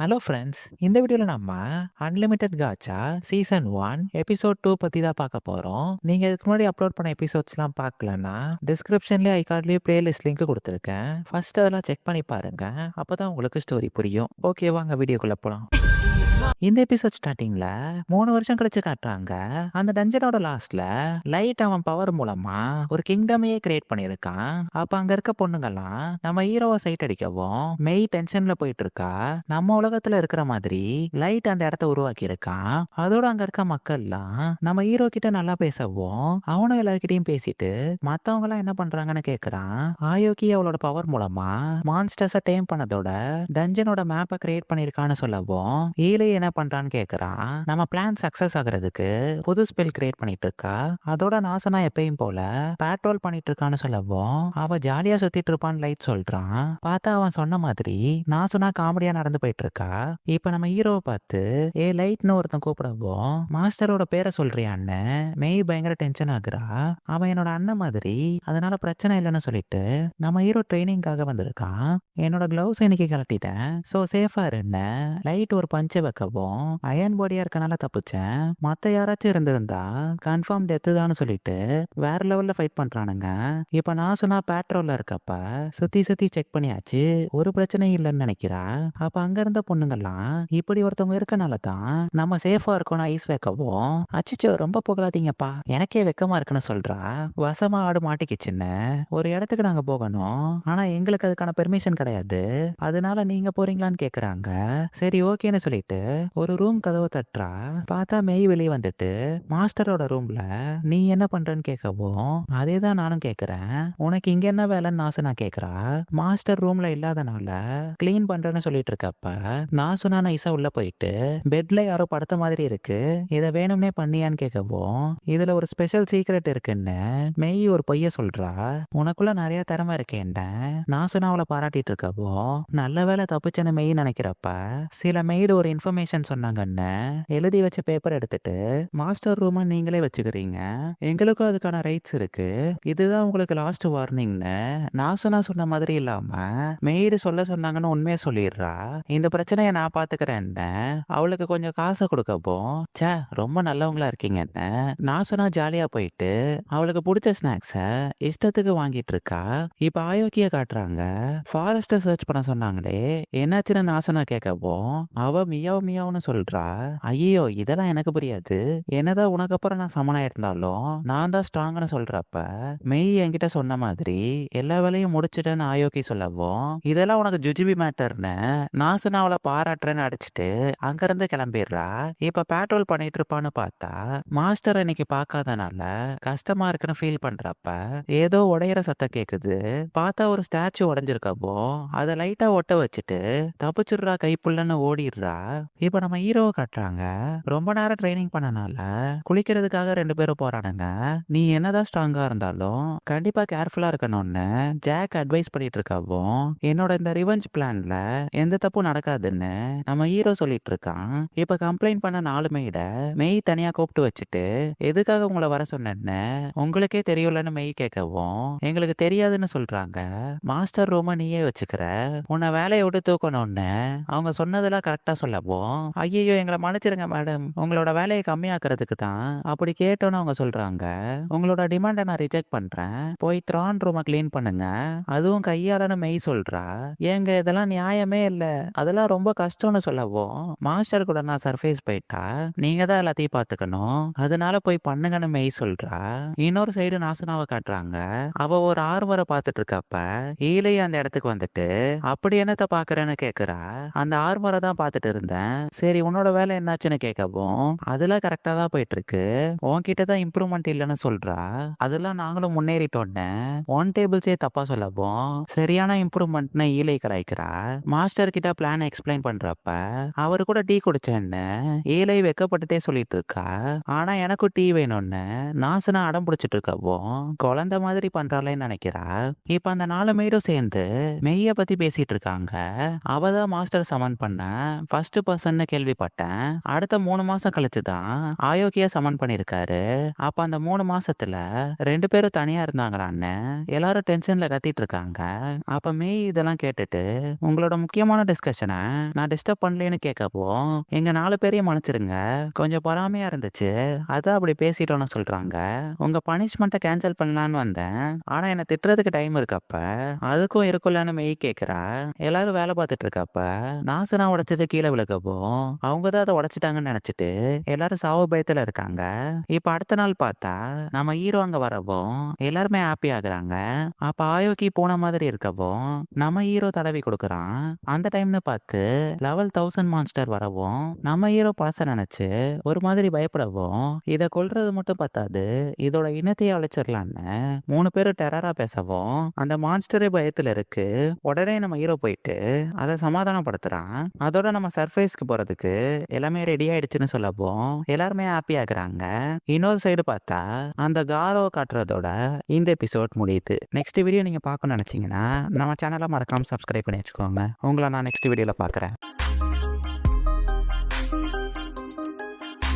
Hello friends, இந்த வீடியோவில் நம்ம அன்லிமிட்டெட் காச்சா சீசன் 1 எபிசோட் 2 பற்றி தான் பார்க்க போகிறோம். நீங்கள் இதுக்கு முன்னாடி அப்லோட் பண்ண எபிசோட்ஸ்லாம் பார்க்கலன்னா டிஸ்கிரிப்ஷன்லேயே ஐகார்ட்லேயே பிளேலிஸ்ட் லிங்க் கொடுத்துருக்கேன். ஃபர்ஸ்ட் அதெல்லாம் செக் பண்ணி பாருங்க. அப்போ தான் உங்களுக்கு ஸ்டோரி புரியும். ஓகே, வாங்க வீடியோக்குள்ளே போகலாம். இந்த எபிசோட் ஸ்டார்டிங்ல 3 வருஷம் கழிச்சு காட்டுறாங்க. அந்த டஞ்சனோட லாஸ்ட்ல லைட் அவன் பவர் மூலமா ஒரு கிங்டமையே கிரியேட் பண்ணிருக்கான். அப்ப அங்க இருக்க பொண்ணுங்கெல்லாம் நம்ம ஹீரோவை சைட் அடிக்கவும் மெய் டென்ஷன்ல போயிட்டு இருக்கா. நம்ம உலகத்துல இருக்கிற மாதிரி லைட் அந்த இடத்த உருவாக்கி இருக்கான். அதோட அங்க இருக்க மக்கள்லாம் நம்ம ஹீரோ கிட்ட நல்லா பேசவும் அவனும் எல்லார்கிட்டயும் பேசிட்டு மத்தவங்க எல்லாம் என்ன பண்றாங்கன்னு கேக்குறான். ஆயோக்கி அவளோட பவர் மூலமா மான்ஸ்டர்ஸை டேம் பண்ணதோட டஞ்சனோட மேப்பை கிரியேட் பண்ணிருக்கான்னு சொல்லவும் ஈலே என்ன பண்றான்னு கேக்குறான். நம்ம பிளான் சக்சஸ் ஆகுறதுக்கு புது ஸ்பெல் கிரியேட் பண்ணிட்டு இருக்கா. அதோட நாசனா எப்பயும் போல பேட்ரோல் பண்ணிட்டு இருக்கான்னு சொல்லவும் அவ ஜாலியா சுத்திட்டு இருப்பான்னு லைட் சொல்றான். பார்த்தா அவன் சொன்ன மாதிரி நாசனா காமெடியா நடந்து போயிட்டு இருக்கா. இப்ப நம்ம ஹீரோவை பார்த்து ஏ லைட்னு ஒருத்தன் கூப்பிடவும் மாஸ்டரோட பேரை சொல்றியான்னு மெய் பயங்கர டென்ஷன் ஆகுறா. அவன் என்னோட அண்ணன் மாதிரி, அதனால பிரச்சனை இல்லைன்னு சொல்லிட்டு நம்ம ஹீரோ ட்ரைனிங்காக வந்திருக்கான். என்னோட கிளவுஸ் இன்னைக்கு கலட்டிட்டேன், சோ சேஃபா இருன்னு லைட் ஒரு பஞ்சை வைக்கவும் அயன் பாடியா இருக்கனால தப்பிச்சேன், மத்த யாராச்சும் இருந்திருந்தா கன்ஃபார்ம் டெத்து தான் சொல்லிட்டு வேற லெவல்ல ஃபைட் பண்றானுங்க. இப்ப நான் சொன்னா பேட்ரோல்ல இருக்கப்ப சுத்தி சுத்தி செக் பண்ணியாச்சு, ஒரு பிரச்சனையும் இல்லைன்னு நினைக்கிறா. அப்ப அங்க இருந்த பொண்ணுங்கெல்லாம் இப்படி ஒருத்தவங்க இருக்கனால தான் நம்ம சேஃபா இருக்கணும் ஐஸ் வைக்கவும் அச்சிச்சோ ரொம்ப புகழாதீங்கப்பா, எனக்கே வெக்கமா இருக்குன்னு சொல்றா. வசமா ஆடு மாட்டிக்கிச்சுன்னு ஒரு இடத்துக்கு நாங்க போகணும், ஆனா எங்களுக்கு அதுக்கான பெர்மிஷன் கிடையாது, அதனால நீங்க போறீங்களான்னு கேக்குறாங்க. சரி ஓகேன்னு சொல்லிட்டு ஒரு ரூம் கதவை தட்டுறா. பார்த்தா மெய் வெளியே வந்துட்டு மாஸ்டரோட ரூம்ல நீ என்ன பண்றன்னு கேட்கவும் அதே தான் நானும் கேட்கிறேன், உனக்கு இங்க என்ன வேலைன்னு நாசனா கேட்கறா. மாஸ்டர் ரூம்ல இல்லாதனால கிளீன் பண்றேன்னு சொல்லிட்டு இருக்கப்ப நாசுனா நைஸா உள்ள போயிட்டு பெட்ல யாரோ படுத்த மாதிரி இருக்கு, இதை வேணும்னே பண்ணியான்னு கேட்கவும் இதுல ஒரு ஸ்பெஷல் சீக்ரெட் இருக்குன்னு மெய் ஒரு பொய்ய சொல்றா. உனக்குள்ள நிறைய திறமை இருக்கேன்ன நாசுனா அவளை பாராட்டிட்டு இருக்கவோ நல்ல வேலை தப்பிச்சன மெய் நினைக்கிறப்ப சில மெய்டு ஒரு இன்ஃபர்மேஷன் சொன்னாங்கன்னு எழுதி வச்ச பேப்பர் எடுத்துட்டு மாஸ்டர் ரூமை நீங்களே வச்சுக்கிறீங்க, எங்களுக்கும் அதுக்கான ரைட்ஸ் இருக்கு, இதுதான் உங்களுக்கு லாஸ்ட் வார்னிங்னு நாசனா சொன்ன மாதிரி இல்லாம மெய்டு சொல்ல சொன்னாங்கன்னு உண்மையை சொல்லிடுறா. இந்த பிரச்சனையை நான் பாத்துக்கிறேன்னு அவளுக்கு கொஞ்சம் காசை கொடுக்கப்போ சே ரொம்ப நல்லவங்களா இருக்கீங்கன்னு நாசனா ஜாலியா போயிட்டு அவளுக்கு பிடிச்ச ஸ்நாக்ஸை இஷ்டத்துக்கு வாங்கிட்டு இருக்கா. இப்ப ஆயோக்கிய காட்டுறாங்க. ஃபாரஸ்ட சர்ச் பண்ண சொன்னாங்களே என்னாச்சுன்னு நாசனா கேட்கவும் அவ மியாவ் மியாவ்னு சொல்றா. ஐயோ இதெல்லாம் எனக்கு புரியாது, என்னதான் உனக்கு அப்புறம் நான் சமனா இருந்தாலும் நான் தான் ஸ்ட்ராங்னு சொல்றப்ப மெய் என்கிட்ட சொன்ன மாதிரி எல்லா வேலையும் முடிச்சுட்டேன்னு ஆயோக்கி சொல்லவும் இதெல்லாம் உனக்கு ஜுஜிபி மேட்டர்னு நான் சொன்ன அவளை பாராட்டுறேன்னு அடிச்சுட்டு அங்கிருந்து கிளம்பிடுறா. இப்ப பேட்ரோல் பண்ணிட்டு இருப்பான்னு பார்த்தா மாஸ்டர் இன்னைக்கு பார்க்காதனால கஷ்டமா இருக்குன்னு ஃபீல் பண்றப்ப ஏதோ உடையிற சத்தம் கேக்குது. பார்த்தா ஒரு ஸ்டாச்சு உடைஞ்சிருக்கப்போ அதை லைட்டா ஒட்ட வச்சுட்டு தப்பிச்சிடுறா கைப்புள்ளன்னு ஓடிடுறா. இப்ப நம்ம ஹீரோவை காட்டுறாங்க. ரொம்ப நேரம் ட்ரைனிங் பண்ணனால குளிக்கிறதுக்காக 2 பேரும் போறானுங்க. நீ என்னதான் ஸ்ட்ராங்கா இருந்தாலும் கண்டிப்பா கேர்ஃபுல்லா இருக்கணும்னு ஜாக் அட்வைஸ் பண்ணிட்டு இருக்காவும் என்னோட இந்த ரிவெஞ்ச் பிளான்ல எந்த தப்பும் நடக்காதுன்னு நம்ம ஹீரோ சொல்லிட்டு இருக்கான். இப்ப கம்ப்ளைண்ட் பண்ண 4 மெய் தனியா கூப்பிட்டு வச்சுட்டு எதுக்காக உங்களை வர சொன்னேன்னு உங்களுக்கே தெரியலன்னு மெய் கேட்கவும் எங்களுக்கு தெரியாதுன்னு சொல்றாங்க. மாஸ்டர் ரூமை நீயே வச்சுக்கிற, உன்னை வேலையை விட்டு தூக்கணும்னு அவங்க சொன்னதெல்லாம் கரெக்டா சொல்லவும் ஐயோ எங்களை மன்னிச்சிருங்க மேடம், உங்களோட வேலையை கம்மியாக்குறதுக்கு தான் அப்படி கேட்டோன்னு அவங்க சொல்றாங்க. உங்களோட டிமாண்டை நான் ரிஜெக்ட் பண்றேன், போய் த்ரான் ரூமை கிளீன் பண்ணுங்க, அதுவும் கையாலன்னு மெய் சொல்றா. ஏங்க இதெல்லாம் நியாயமே இல்ல, அதெல்லாம் ரொம்ப கஷ்டம்னு சொல்லவும் மாஸ்டர் கூட நான் சர்ஃபேஸ் போயிட்டா நீங்க தான் எல்லாத்தையும் பாத்துக்கணும், அதனால போய் பண்ணுங்கன்னு மெய் சொல்றா. இன்னொரு சைடு நாசனாவை காட்டுறாங்க. அவ ஒரு ஆர்வரை பார்த்துட்டு இருக்கப்ப ஈலையும் அந்த இடத்துக்கு வந்துட்டு அப்படி என்னத்த பாக்குறேன்னு கேக்குறா. அந்த ஆர்மரை தான் பார்த்துட்டு இருந்தேன், சரி உன்னோட வேலை என்னாச்சுன்னு கேட்கவும் அதெல்லாம் கரெக்டா தான் போயிட்டு இருக்கு, உன்கிட்ட தான் இம்ப்ரூவ்மெண்ட் இல்லைன்னு சொல்றா. அதெல்லாம் நாங்களும் முன்னேறிட்டோன்னு ஒன் டேபிள்ஸே தப்பா சொல்லவும் சரியான இம்ப்ரூவ்மெண்ட்னு ஈலை கலாய்க்கிறா. மாஸ்டர் கிட்ட பிளான் எக்ஸ்பிளைன் பண்றப்ப அவரு கூட டீ குடிச்சேன்னு ஈலை வெக்கப்பட்டுட்டே சொல்லிட்டு இருக்கா. ஆனா எனக்கும் டீ வேணும்னு நாசனா அடம் பிடிச்சிட்டு இருக்கவும் குழந்தை மாதிரி பண்றாளேன்னு நினைக்கிறா. இப்ப அந்த 4 மெய்டும் சேர்ந்து மெய்ய பத்தி பேசிட்டு இருக்காங்க. அவதான் மாஸ்டர் சமன் பண்ண ஃபர்ஸ்ட் பர்சன் மாசம்னு கேள்விப்பட்டேன். அடுத்த 3 மாசம் கழிச்சு தான் ஆயோக்கிய சமன் பண்ணியிருக்காரு. அப்ப அந்த 3 மாசத்துல 2 பேரும் தனியா இருந்தாங்களான்னு எல்லாரும் டென்ஷன்ல கத்திட்டு இருக்காங்க. அப்ப மேய் இதெல்லாம் கேட்டுட்டு உங்களோட முக்கியமான டிஸ்கஷனை நான் டிஸ்டர்ப் பண்ணலேன்னு கேட்கப்போ எங்க 4 பேரையும் மன்னிச்சிருங்க, கொஞ்சம் பொறாமையா இருந்துச்சு, அதான் அப்படி பேசிட்டோன்னு சொல்றாங்க. உங்க பனிஷ்மெண்ட்டை கேன்சல் பண்ணலான்னு வந்தேன், ஆனா என்ன திட்டுறதுக்கு டைம் இருக்கப்ப அதுக்கும் இருக்கும்லன்னு மெய் கேட்கிறா. எல்லாரும் வேலை பார்த்துட்டு இருக்கப்ப நாசனா உடைச்சது கீழே விழுக்கப்போ அவங்க தான் அதை உடைச்சிட்டாங்கன்னு நினைச்சிட்டு எல்லாரும் சாவு பயத்துல இருக்காங்க. இப்ப அடுத்த நாள் பார்த்தா நம்ம ஹீரோ அங்க வரப்போ எல்லாருமே ஹாப்பி ஆகுறாங்க. அப்ப ஆயோக்கி போன மாதிரி இருக்கப்போ நம்ம ஹீரோ தடவி கொடுக்குறான். அந்த டைம்னு பார்த்து லெவல் 1000 மான்ஸ்டர் வரவும் நம்ம ஹீரோ பழச நினைச்சு ஒரு மாதிரி பயப்படவும் இதை கொல்றது மட்டும் பத்தாது, இதோட இனத்தையே அழைச்சிடலான்னு 3 பேரும் டெரரா பேசவும் அந்த மான்ஸ்டரே பயத்துல இருக்கு. உடனே நம்ம ஹீரோ போயிட்டு அதை சமாதானப்படுத்துறான். அதோட நம்ம சர்ஃபேஸ்க்கு போறதுக்கு எல்லாமே ரெடி ஆயிடுச்சுன்னு சொல்லப்போ எல்லாருமே ஹாப்பி ஆகுறாங்க. இன்னொரு சைடு பார்த்தா அந்த காரோ காட்டுறதோட இந்த எபிசோட் முடியுது. நெக்ஸ்ட் வீடியோ நீங்க பார்க்கணும்னு நினைச்சீங்கன்னா நம்ம சேனலை மறக்காம சப்ஸ்கிரைப் பண்ணி வச்சுக்கோங்க. உங்களை நான் நெக்ஸ்ட் வீடியோல பார்க்குறேன்.